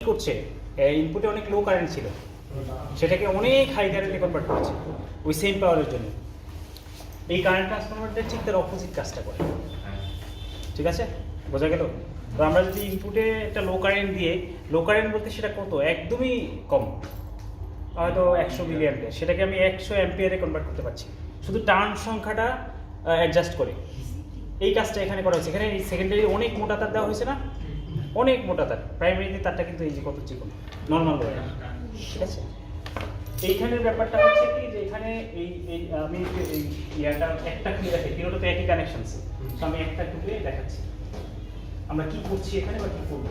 করছে ইনপুটে অনেক লো কারেন্ট ছিল, সেটাকে অনেক হাই কারেন্টে কনভার্ট করেছে ওই সেম পাওয়ারের জন্য। এই কারেন্ট ট্রান্সফরমারটা ঠিক তার অপোজিট কাজটা করে। ঠিক আছে, বোঝা গেল? তো আমরা যদি ইনপুটে একটা লো কারেন্ট দিয়ে, লো কারেন্ট বলতে সেটা কত, একদমই কম, হয়তো 100 মিলি অ্যাম্পিয়ার, সেটাকে আমি 100 অ্যাম্পিয়ারে কনভার্ট করতে পারছি শুধু টার্ন সংখ্যাটা অ্যাডজাস্ট করে। এই কাজটা এখানে করা হয়েছে। এখানে সেকেন্ডারি অনেক মোটা তার দেওয়া হয়েছে না, অনেক মোটা তার। প্রাইমারিতে তারটা কিন্তু এই যে কত চিকন নর্মাল ওয়্যার। ঠিক আছে, এইখানের ব্যাপারটা হচ্ছে কি যে এখানে এই আমি এই ইয়াটা একটা খুলে দেখাই, তিনটা তো একই কানেকশন, তো আমি একটা খুলে দেখাচ্ছি আমরা কি করছি এখানে বা কি করবো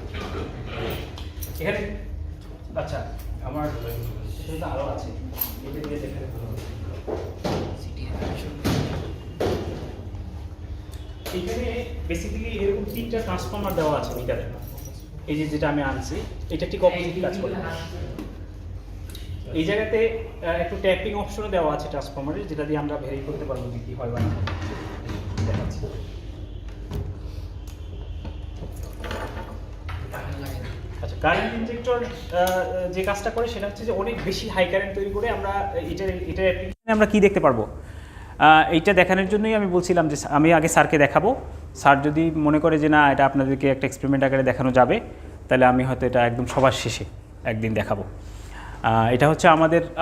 এখানে। আচ্ছা, আমার এখানে তো আরো আছে, এটা দিয়ে দেখালে ভালো হবে। এখানে বেসিক্যালি এরকম 3টা ট্রান্সফরমার দেওয়া আছে মিটারে। এই যে যেটা আমি আনছি এটা ঠিক অপোজিট কাজ করে। এই জায়গাতে একটু ট্যাপিং অপশনও দেওয়া আছে ট্রান্সফরমারের, যেটা দিয়ে আমরা ভেরি করতে পারবো যে কি হয় বা না। দেখাচ্ছি। আচ্ছা, কারেন্ট ইনজেক্টর যে কাজটা করে সেটা হচ্ছে যে অনেক বেশি হাই কারেন্ট তৈরি করে। আমরা এটা আমরা কি দেখতে পারবো, এইটা দেখানোর জন্যই আমি বলছিলাম যে আমি আগে স্যারকে দেখাবো। স্যার যদি মনে করে যে না এটা আপনাদেরকে একটা এক্সপেরিমেন্ট আকারে দেখানো যাবে, তাহলে আমি হয়তো এটা একদম সবার শেষে একদিন দেখাবো। এটা হচ্ছে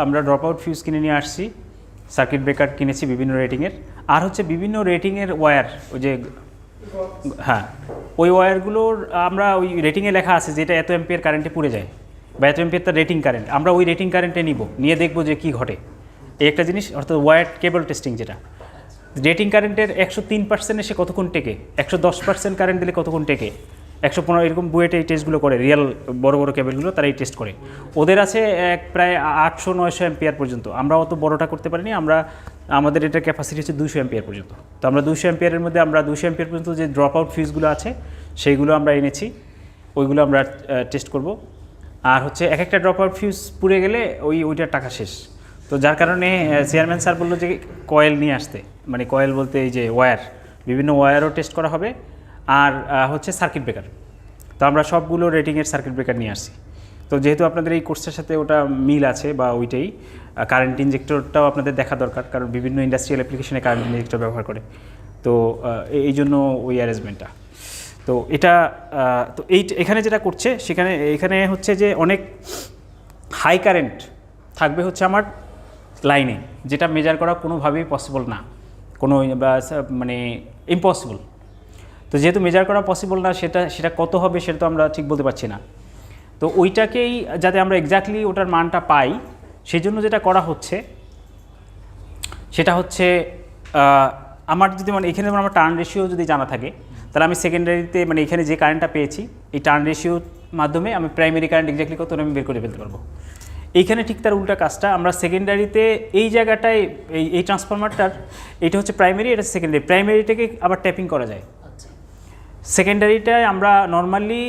আমরা ড্রপ আউট ফিউজ কিনে নিয়ে আসছি, সার্কিট ব্রেকার কিনেছি বিভিন্ন রেটিংয়ের, আর হচ্ছে বিভিন্ন রেটিংয়ের ওয়্যার, ওই যে হ্যাঁ ওই ওয়্যারগুলোর আমরা ওই রেটিংয়ে লেখা আছে যেটা এত অ্যাম্পিয়ার কারেন্টে পুড়ে যায় বা এত অ্যাম্পিয়ার তার রেটিং কারেন্ট, আমরা ওই রেটিং কারেন্টে নিয়ে দেখবো যে কী ঘটে। এই একটা জিনিস, অর্থাৎ ওয়্যার কেবল টেস্টিং, যেটা রেটিং কারেন্টের 103% এসে কতক্ষণ টেকে, 110% কারেন্ট দিলে কতক্ষণ টেকে, 115 এরকম বুয়েটে এই টেস্টগুলো করে, রিয়েল বড় বড় কেবলগুলো তারা এই টেস্ট করে। ওদের আছে প্রায় 800-900 অ্যাম্পিয়ার পর্যন্ত। আমরা অত বড়টা করতে পারিনি, আমাদের এটার ক্যাপাসিটি হচ্ছে 200 অ্যাম্পিয়ার পর্যন্ত। তো আমরা 200 অ্যাম্পিয়ারের মধ্যে আমরা 200 অ্যাম্পিয়ার পর্যন্ত যে ড্রপ আউট ফিউজগুলো আছে সেইগুলো আমরা এনেছি, ওইগুলো আমরা টেস্ট করব। আর হচ্ছে এক একটা ড্রপ আউট ফিউজ পুড়ে গেলে ওইটার টাকা শেষ। তো যার কারণে চেয়ারম্যান স্যার বললো যে কয়েল নিয়ে আসতে, মানে কয়েল বলতে এই যে ওয়্যার, বিভিন্ন ওয়্যারও টেস্ট করা হবে, আর হচ্ছে সার্কিট ব্রেকার। তো আমরা সবগুলো রেটিংয়ের সার্কিট ব্রেকার নিয়ে আসছি। তো যেহেতু আপনাদের এই কোর্সের সাথে ওটা মিল আছে বা ওইটাই, কারেন্ট ইনজেক্টরটাও আপনাদের দেখা দরকার, কারণ বিভিন্ন ইন্ডাস্ট্রিয়াল অ্যাপ্লিকেশনে কারেন্ট ইনজেক্টর ব্যবহার করে। তো এই জন্য ওই অ্যারেঞ্জমেন্টটা। তো এটা তো এখানে যেটা করছে এখানে হচ্ছে যে অনেক হাই কারেন্ট থাকবে হচ্ছে আমার লাইনে, যেটা মেজার করা কোনোভাবেই পসিবল না, মানে ইম্পসিবল। তো যেহেতু মেজার করা পসিবল না, সেটা কত হবে সেটা তো আমরা ঠিক বলতে পারছি না। তো ওইটাকেই যাতে আমরা এক্স্যাক্টলি ওটার মানটা পাই, সেই জন্য যেটা করা হচ্ছে সেটা হচ্ছে আমার যদি মানে এখানে আমার টার্ন রেশিও যদি জানা থাকে, তাহলে আমি সেকেন্ডারিতে মানে এখানে যে কারেন্টটা পেয়েছি এই টার্ন রেশিওর মাধ্যমে আমি প্রাইমারি কারেন্ট এক্স্যাক্টলি কত আমি বের করে ফেলতে পারবো। এইখানে ঠিক তার উল্টা কাজটা, আমরা সেকেন্ডারিতে এই জায়গাটায় এই ট্রান্সফরমারটার এটা হচ্ছে প্রাইমারি, এটা সেকেন্ডারি, প্রাইমারিটাকে আবার ট্যাপিং করা যায়। সেকেন্ডারিটায় আমরা নর্মালি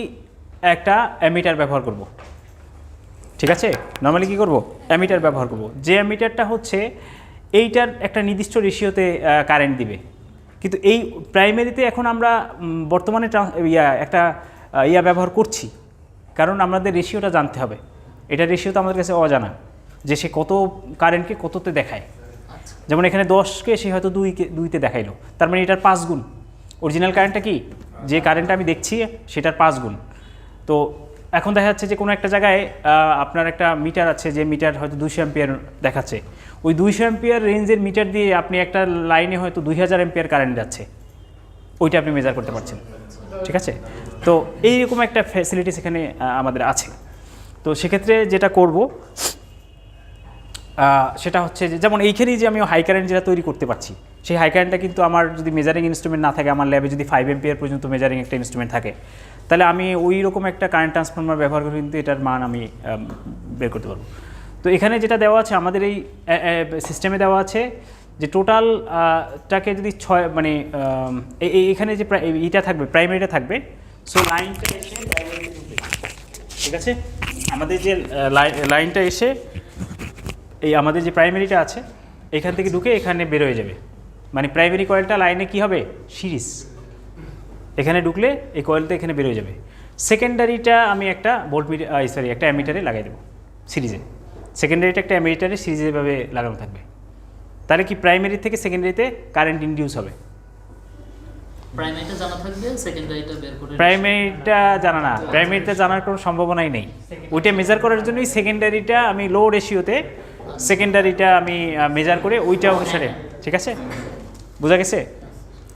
একটা অ্যামিটার ব্যবহার করব। ঠিক আছে, নর্মালি কী করব, অ্যামিটার ব্যবহার করব। যে অ্যামিটারটা হচ্ছে এইটার একটা নির্দিষ্ট রেশিওতে কারেন্ট দিবে। কিন্তু এই প্রাইমারিতে এখন আমরা বর্তমানে একটা ব্যবহার করছি, কারণ আমাদের রেশিওটা জানতে হবে। এটা রেশিও তো আমাদের কাছে অজানা, যে সে কত কারেন্টকে কততে দেখায়। যেমন এখানে 10কে সে হয়তো 2তে দেখাইলো, তার মানে এটার 5 গুণ। অরিজিনাল কারেন্টটা কি, যে কারেন্টটা আমি দেখছি সেটার 5 গুণ। তো এখন দেখা যাচ্ছে যে কোনো একটা জায়গায় আপনার একটা মিটার আছে, যে মিটার হয়তো 200 অ্যাম্পিয়ার দেখাচ্ছে, ওই 200 অ্যাম্পিয়ার রেঞ্জের মিটার দিয়ে আপনি একটা লাইনে হয়তো 2000 অ্যাম্পিয়ার কারেন্ট যাচ্ছে, ওইটা আপনি মেজার করতে পারছেন। ঠিক আছে, তো এইরকম একটা ফ্যাসিলিটিস এখানে আমাদের আছে। তো সেক্ষেত্রে যেটা করব সেটা হচ্ছে যে যেমন এইখানেই যে আমি হাই কারেন্ট যেটা তৈরি করতে পারছি, সেই হাই কারেন্টটা কিন্তু আমার যদি মেজারিং ইনস্ট্রুমেন্ট না থাকে, আমার ল্যাবে যদি 5 অ্যাম্পিয়ার পর্যন্ত মেজারিং একটা ইনস্ট্রুমেন্ট থাকে, তাহলে আমি ওই রকম একটা কারেন্ট ট্রান্সফরমার ব্যবহার করে কিন্তু এটার মান আমি বের করতে পারবো। তো এখানে যেটা দেওয়া আছে আমাদের এই সিস্টেমে দেওয়া আছে যে টোটালটাকে যদি 6 মানে এখানে যে এইটা থাকবে, প্রাইমারিটা থাকবে, সো লাইনটা এসে ঠিক আছে, আমাদের যে লাইনটা এসে এই আমাদের যে প্রাইমারিটা আছে এখান থেকে ঢুকে এখানে বের হয়ে যাবে। মানে প্রাইমারি কয়েলটা লাইনে কি হবে, সিরিজ, এখানে ঢুকলে এই কয়েলটা এখানে বের হয়ে যাবে। সেকেন্ডারিটা আমি একটা একটা অ্যামিটারে লাগাই দেবো সিরিজে। সেকেন্ডারিটা একটা অ্যামিটারে সিরিজেভাবে লাগানো থাকবে। তাহলে কি প্রাইমারি থেকে সেকেন্ডারিতে কারেন্ট ইনডিউস হবে। প্রাইমারিটা জানা থাকবে, সেকেন্ডারিটা বের করে প্রাইমারিটা জানা না, প্রাইমারিটা জানার কোনো সম্ভাবনাই নেই। ওইটা মেজার করার জন্যই সেকেন্ডারিটা আমি লো রেশিওতে সেকেন্ডারিটা আমি মেজার করে ওইটা অনুসারে, ঠিক আছে, বোঝা গেছে?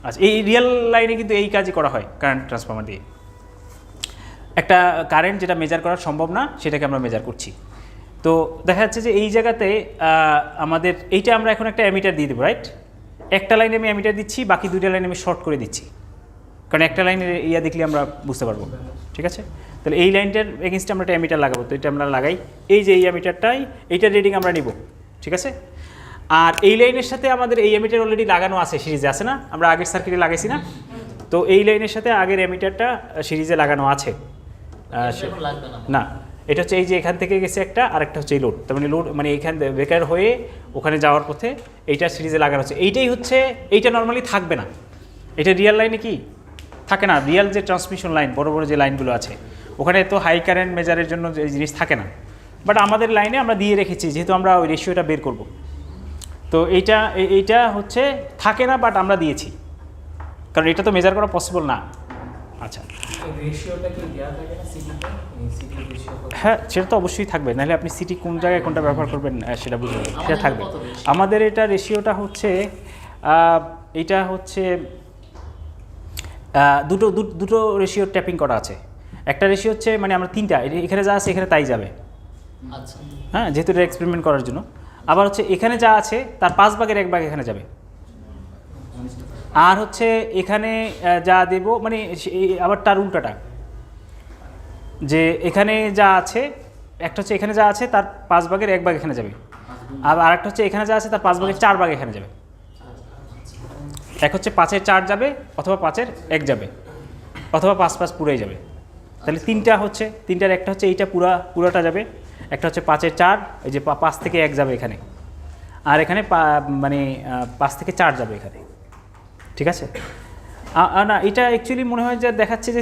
আচ্ছা, এই রিয়েল লাইনে কিন্তু এই কাজই করা হয় কারেন্ট ট্রান্সফর্মার দিয়ে। একটা কারেন্ট যেটা মেজার করা সম্ভব না সেটাকে আমরা মেজার করছি। তো দেখা যাচ্ছে যে এই জায়গাতে আমাদের এইটা আমরা এখন একটা অ্যামিটার দিয়ে দেবো, রাইট? একটা লাইনে আমি অ্যামিটার দিচ্ছি, বাকি দুইটা লাইনে আমি শর্ট করে দিচ্ছি, কারণ একটা লাইনের ইয়া দেখলে আমরা বুঝতে পারবো, ঠিক আছে? তাহলে এই লাইনটার এগেনস্টে আমরা একটা অ্যামিটার লাগাবো। তো এটা আমরা লাগাই, এই যে এই অ্যামিটারটাই, এইটার রিডিং আমরা নিব, ঠিক আছে? আর এই লাইনের সাথে আমাদের এই অ্যামিটার অলরেডি লাগানো আছে, সিরিজে আছে না? আমরা আগের সার্কিটে লাগাইছি না? তো এই লাইনের সাথে আগের অ্যামিটারটা সিরিজে লাগানো আছে না। এটা হচ্ছে এই যে এখান থেকে গেছে একটা, আর একটা হচ্ছে এই লোড। তার মানে লোড মানে এইখান বেকার হয়ে ওখানে যাওয়ার পথে এইটা সিরিজে লাগানো হচ্ছে। এইটাই হচ্ছে, এইটা নর্মালি থাকবে না, এটা রিয়েল লাইনে কি থাকে না, রিয়েল যে ট্রান্সমিশন লাইন, বড় বড় যে লাইনগুলো আছে ওখানে তো হাই কারেন্ট মেজারের জন্য যে জিনিস থাকে না। বাট আমাদের লাইনে আমরা দিয়ে রেখেছি, যেহেতু আমরা ওই রেশিওটা বের করব। তো এইটা হচ্ছে থাকে না, বাট আমরা দিয়েছি, কারণ এটা তো মেজার করা পসিবল না। আচ্ছা, রেশিওটা কি দেওয়া থাকে না সিটিতে? সিটি রেশিও হ্যাঁ, সেটা তো অবশ্যই থাকবে, নাহলে আপনি সিটি কোন জায়গায় কোনটা ব্যবহার করবেন সেটা বুঝবেন, সেটা থাকবে। আমাদের এটা রেশিওটা হচ্ছে এইটা হচ্ছে দুটো রেশিও ট্যাপিং করা আছে। একটা রেশিও হচ্ছে মানে আমরা তিনটা, এখানে যা আছে এখানে তাই যাবে, আচ্ছা, হ্যাঁ, যেহেতু এটা এক্সপেরিমেন্ট করার জন্য। আবার হচ্ছে এখানে যা আছে তার 5 ভাগের 1 ভাগ এখানে যাবে। আর হচ্ছে এখানে যা দেব মানে আবার তার উল্টাটা, যে এখানে যা আছে, একটা হচ্ছে এখানে যা আছে তার 5 ভাগের 1 ভাগ এখানে যাবে, আর আরেকটা হচ্ছে এখানে যা আছে তার 5 ভাগের 4 ভাগ এখানে যাবে। এক হচ্ছে 5-এর 4 যাবে, অথবা 5-এর 1 যাবে, অথবা 5 পুরোই যাবে। তাহলে তিনটা হচ্ছে, তিনটার একটা হচ্ছে এইটা পুরোটা যাবে, একটা হচ্ছে 5-এর 4, এই যে 5 থেকে 1 যাবে এখানে, আর এখানে মানে 5 থেকে 4 যাবে এখানে, ঠিক আছে? না, এটা অ্যাকচুয়ালি মনে হয় যে দেখাচ্ছে যে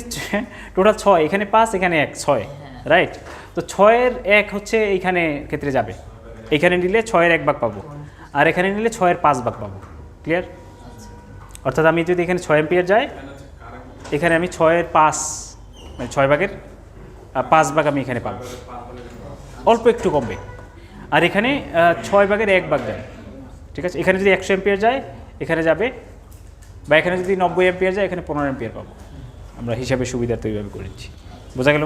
টোটাল 6, এখানে 5 এখানে 1, 6, রাইট? তো 6-এর 1 হচ্ছে এইখানে ক্ষেত্রে যাবে, এইখানে নিলে 6-এর 1 ভাগ পাবো, আর এখানে নিলে 6-এর 5 ভাগ পাবো। ক্লিয়ার? অর্থাৎ আমি যদি এখানে 6 অ্যাম্পিয়ার যাই, এখানে আমি 6-এর 5 মানে 6 ভাগের 5 ভাগ আমি এখানে পাবো, অল্প একটু কমবে। আর এখানে 6 ভাগের 1 ভাগ যায়, ঠিক আছে? এখানে যদি 100 অ্যাম্পিয়ার যায় এখানে যাবে, বা এখানে যদি 90 অ্যাম্পিয়ার যায় এখানে 15 অ্যাম্পিয়ার পাবো। আমরা হিসাবে সুবিধার্থে এইভাবে করেছি, বোঝা গেল?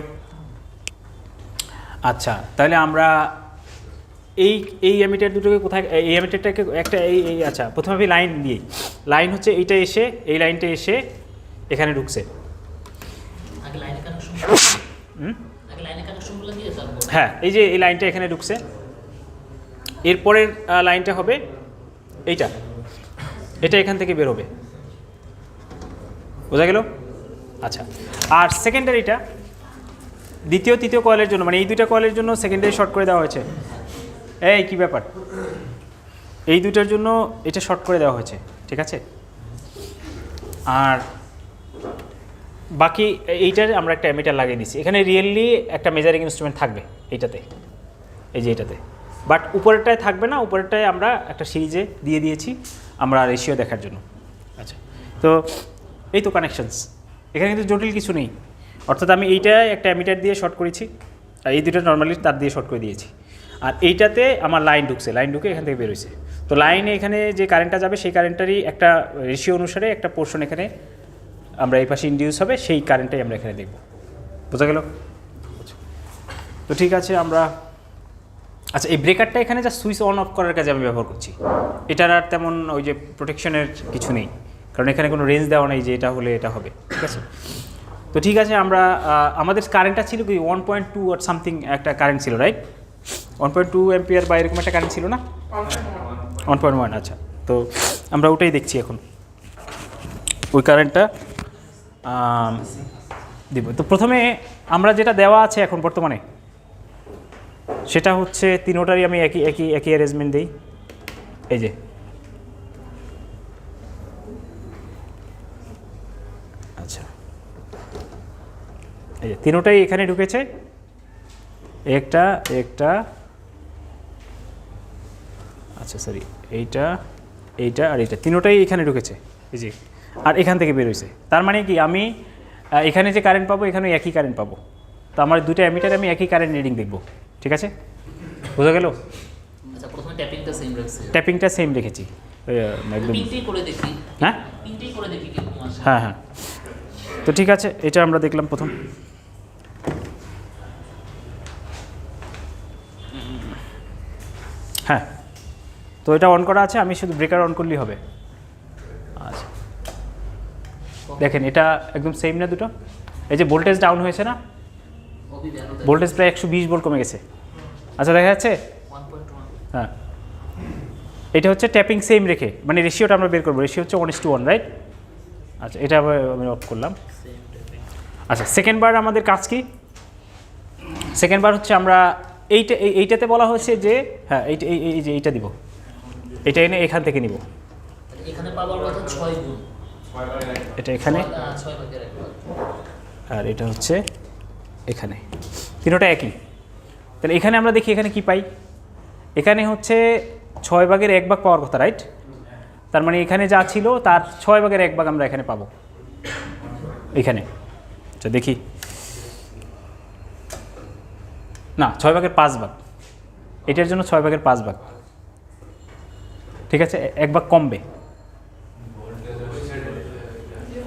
আচ্ছা, তাহলে আমরা এই অ্যামিটার দুটোকে কোথায়, এই অ্যামিটারটাকে একটা এই আচ্ছা, প্রথমে আমি লাইন দিই। লাইন হচ্ছে এইটা এসে, এই লাইনটা এসে এখানে ঢুকছে, আগে লাইনে কানেকশন, আগে লাইনে কানেকশনগুলো দিয়ে তারপর, হ্যাঁ, এই যে এই লাইনটা এখানে ঢুকছে, এরপরের লাইনটা হবে এইটা, এটা এখান থেকে বের হবে, বোঝা গেল? আচ্ছা, আর সেকেন্ডারিটা দ্বিতীয় তৃতীয় কয়েলের জন্য, মানে এই দুইটা কয়েলের জন্য সেকেন্ডারি শর্ট করে দেওয়া হয়েছে। এই কি ব্যাপার, এই দুইটার জন্য এটা শর্ট করে দেওয়া হয়েছে, ঠিক আছে? আর বাকি এইটার আমরা একটা অ্যামিটার লাগিয়ে দিচ্ছি। এখানে রিয়েলি একটা মেজারিং ইনস্ট্রুমেন্ট থাকবে এইটাতে, এই যে এইটাতে, বাট উপরেরটায় থাকবে না, উপরেরটায় আমরা একটা সিরিজে দিয়ে দিয়েছি আমরা রেশিও দেখার জন্য। আচ্ছা, তো এই তো কানেকশনস, এখানে কিন্তু জটিল কিছু নেই। অর্থাৎ আমি এইটায় একটা অ্যামিটার দিয়ে শর্ট করেছি, আর এই দুটো নর্মালি তার দিয়ে শর্ট করে দিয়েছি, আর এইটাতে আমার লাইন ঢুকছে, লাইন ঢুকে এখান থেকে বেরোইছে। তো লাইনে এখানে যে কারেন্টটা যাবে সেই কারেন্টটারই একটা রেশিও অনুসারে একটা পোর্শন এখানে আমরা এই পাশে ইনডিউস হবে, সেই কারেন্টটাই আমরা এখানে দেখব, বোঝা গেল? তো ঠিক আছে, আমরা আচ্ছা, এই ব্রেকারটা এখানে যা সুইচ অন অফ করার কাজে আমি ব্যবহার করছি, এটার আর তেমন ওই যে প্রোটেকশনের কিছু নেই, কারণ এখানে কোনো রেঞ্জ দেওয়া নেই যে এটা হলে এটা হবে, ঠিক আছে? তো ঠিক আছে, আমরা আমাদের কারেন্টটা ছিল কি 1.2 আর সামথিং একটা কারেন্ট ছিল, রাইট? 1.2 অ্যাম্পিয়ার বা এরকম একটা কারেন্ট ছিল না? 1.1। আচ্ছা, তো আমরা ওটাই দেখছি এখন, ওই কারেন্টটা দিব। তো প্রথমে আমরা যেটা দেওয়া আছে এখন বর্তমানে সেটা হচ্ছে তিনোটারই আমি একই অ্যারেঞ্জমেন্ট দিই। এই যে আচ্ছা, এই যে তিনোটাই এখানে ঢুকেছে, একটা একটা, আচ্ছা সরি, এইটা এইটা আর এইটা তিনোটাই এখানে ঢুকেছে এই যে, আর এখান থেকে বের হয়েছে। তার মানে কি আমি এখানে যে কারেন্ট পাবো এখানে একই কারেন্ট পাবো। তো আমার দুটো অ্যামিটারে আমি একই কারেন্ট রিডিং দেখব, ঠিক আছে, বোঝা গেল? আচ্ছা, প্রথমে ট্যাপিংটা সেম রাখছি। ট্যাপিংটা সেম রেখেছি একদম। পিনটাই করে দেখি। হ্যাঁ পিনটাই করে দেখি কি রকম আসে। হ্যাঁ হ্যাঁ, তো ঠিক আছে, এটা আমরা দেখলাম প্রথম। হ্যাঁ, তো এটা অন করা আছে, আমি শুধু ব্রেকার অন করলেই হবে। আচ্ছা দেখেন এটা একদম সেম না দুটো? এই যে ভোল্টেজ ডাউন হয়েছে না, ওবি ভ্যালু ভোল্টেজ প্রায় 120 ভোল্ট কমে গেছে। আচ্ছা দেখা যাচ্ছে? 1.1। হ্যাঁ, এটা হচ্ছে ট্যাপিং সেম রেখে, মানে রেশিওটা আমরা বের করবো, রেশিও হচ্ছে 1:1, রাইট? আচ্ছা এটা আমি অফ করলাম। Same tapping. আচ্ছা সেকেন্ড বার আমাদের কাজ কি? সেকেন্ড বার হচ্ছে আমরা এইটাতে বলা হয়েছে যে হ্যাঁ এই যে এইটা দিব, এটা এনে এখান থেকে নিব, এখানে পাওয়ার কথা 6 গুণ। এটা এখানে, 6 ভাগের 1 ভাগ। আর এটা হচ্ছে এখানে, তিনোটা একই। তাহলে এখানে আমরা দেখি এখানে কি পাই। এখানে হচ্ছে 6 ভাগের 1 ভাগ পাওয়ার কথা, রাইট? তার মানে এখানে যা ছিল তার 6 ভাগের 1 ভাগ আমরা এখানে পাবো এখানে। আচ্ছা দেখি, না 6 ভাগের 5 ভাগ, এটার জন্য 6 ভাগের 5 ভাগ, ঠিক আছে, 1 ভাগ কমবে।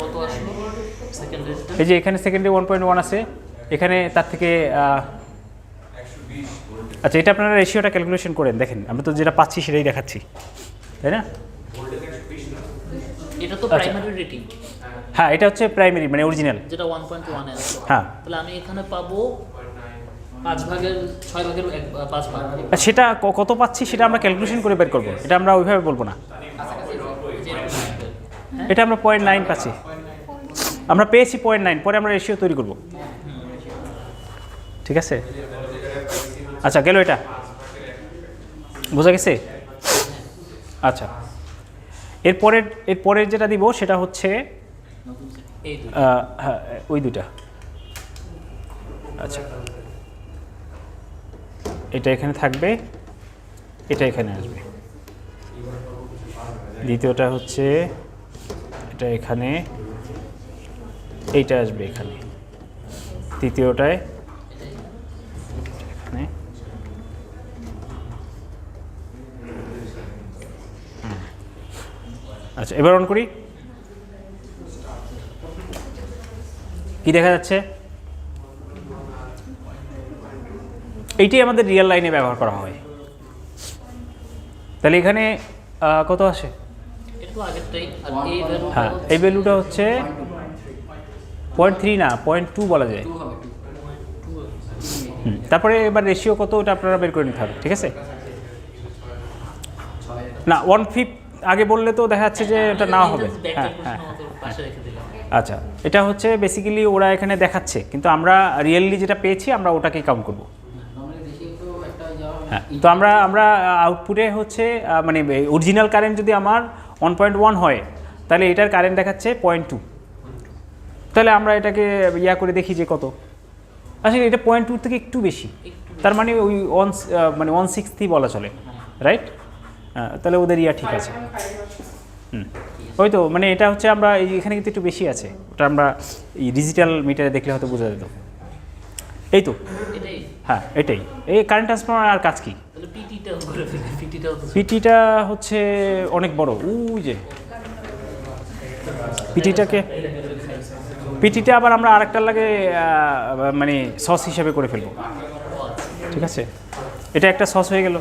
কত আসলো সেকেন্ডারিটা? এই যে এখানে সেকেন্ডারি 1.1 আছে, এখানে তার থেকে আচ্ছা এটা আপনারা রেশিওটা ক্যালকুলেশন করেন, দেখেন আমরা তো যেটা পাচ্ছি সেটাই দেখাচ্ছি, তাই না? এটা তো আচ্ছা। প্রাইমারি রেটিং, হ্যাঁ এটা হচ্ছে প্রাইমারি মানে অরিজিনাল। যেটা 1.1 এ আছে। হ্যাঁ, তাহলে আমি এখানে পাবো 5 ভাগের 6 ভাগের 5 ভাগ। আর সেটা কত পাচ্ছি সেটা আমরা ক্যালকুলেশন করে বের করবো, এটা আমরা ওইভাবে বলবো না। এটা আমরা 0.9 পাচ্ছি, আমরা পেয়েছি 0.9, পরে আমরা রেশিও তৈরি করব, ঠিক আছে? আচ্ছা গেল, এটা বোঝা গেছে? আচ্ছা এরপরের যেটা দিব সেটা হচ্ছে এই দুটো। হ্যাঁ ওই দুটা। আচ্ছা এটা এখানে থাকবে, এটা এখানে আসবে। দ্বিতীয়টা হচ্ছে এটা এখানে, এইটা আসবে এখানে। তৃতীয়টায় এখানে, আচ্ছা এবার অন করি, কি দেখা যাচ্ছে? এইটাই আমাদের রিয়েল লাইনে ব্যবহার করা হয়। তাহলে এখানে কত আসে? এটা তো আগেরটাই, আর এই ভ্যালুটা হ্যাঁ এই ভ্যালুটা হচ্ছে 0.3 না 0.2 বলা যায়। তারপরে এবার রেশিও কত ওটা আপনারা বের করে নিতে হবে, ঠিক আছে? না 1/5 আগে বললে তো দেখা যাচ্ছে যে এটা না হবে। হ্যাঁ হ্যাঁ পাশে রেখে দিলাম। আচ্ছা এটা হচ্ছে বেসিক্যালি ওরা এখানে দেখাচ্ছে, কিন্তু আমরা রিয়েলি যেটা পেয়েছি আমরা ওটাকেই কাউন্ট করব। হ্যাঁ, তো আমরা আউটপুটে হচ্ছে মানে অরিজিনাল কারেন্ট যদি আমার 1.1 হয় তাহলে এটার কারেন্ট দেখাচ্ছে 0.2। তাহলে আমরা এটাকে ইয়া করে দেখি যে কত। আসলে এটা 0.2 থেকে একটু বেশি, তার মানে ওই মানে 1/6 বলা চলে, রাইট? তাহলে ওদের ইয়া ঠিক আছে। ওই তো মানে এটা হচ্ছে আমরা এখানে কিন্তু একটু বেশি আছে, ওটা আমরা এই ডিজিটাল মিটারে দেখলে হয়তো বোঝা যেত। এই তো এটাই। হ্যাঁ এটাই, এই কারেন্ট ট্রান্সফরমার আর কাজ কি? তাহলে পিটিটাও করে ফেলি, পিটিটাও তো পিটিটা হচ্ছে অনেক বড়, ওই যে পিটিটা আবার আমরা আরেকটার লাগে মানে সস হিসেবে করে ফেলবো, ঠিক আছে? এটা একটা সস হয়ে গেল,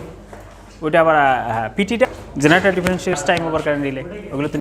ওইটা আবার হ্যাঁ পিটিটা generator differential time over current relay, ওগুলো তো